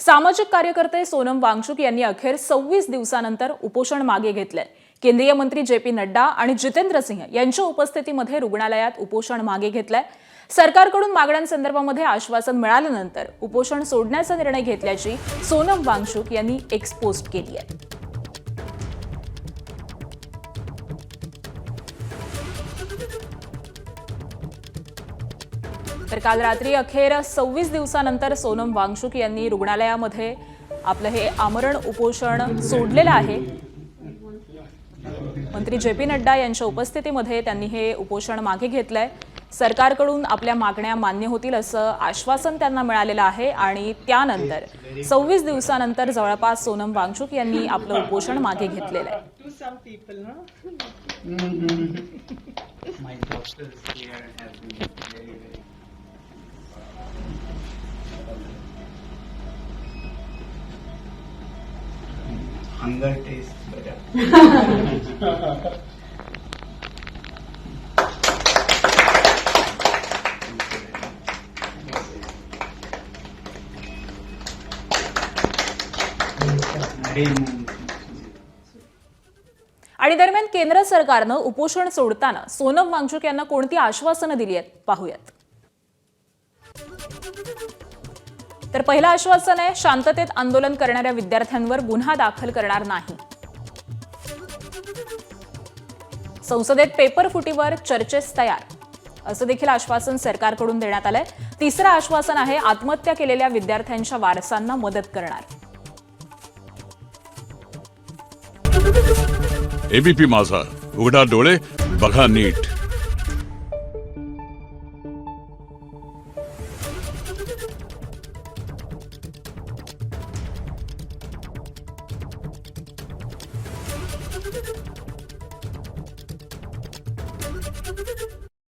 सामाजिक कार्यकर्ते सोनम वांगचुक यांनी अखेर 26 दिवसानंतर उपोषण मागे घेतलंय। केंद्रीय मंत्री जे.पी. नड्डा आणि जितेंद्र सिंह यांच्या उपस्थितीमध्ये रुग्णालयात उपोषण मागे घेतलंय। सरकारकडून मागण्यांसंदर्भामध्ये आश्वासन मिळाल्यानंतर उपोषण सोडण्याचा निर्णय घेतल्याची सोनम वांगचुक यांनी एक्स पोस्ट केली आहे। तर काल रात्री अखेर 26 दिवसानंतर सोनम वांगचुक यांनी रुग्णालयामध्ये आपलं हे आमरण उपोषण सोडलेलं आहे। मंत्री जे.पी. नड्डा यांच्या उपस्थितीमध्ये त्यांनी हे उपोषण मागे घेतलंय। सरकारकडून आपल्या मागण्या मान्य होतील असं आश्वासन त्यांना मिळालेलं आहे आणि त्यानंतर 26 दिवसानंतर जवळपास सोनम वांगचुक यांनी आपलं उपोषण मागे घेतलेलं आहे। Hunger tastes better. आणि दरम्यान केंद्र सरकारनं उपोषण सोडताना सोनम वांगचुक यांना कोणती आश्वासनं दिली आहेत पाहूयात। तर पहिलं आश्वासन आहे, शांततेत आंदोलन करणाऱ्या विद्यार्थ्यांवर गुन्हा दाखल करणार नाही। संसदेत पेपर फुटीवर चर्चेस तयार असं देखील आश्वासन सरकारकडून देण्यात आलंय। तिसरं आश्वासन आहे, आत्महत्या केलेल्या विद्यार्थ्यांच्या वारसांना मदत करणार। एबीपी माझा, उघडा डोळे बघा नीट।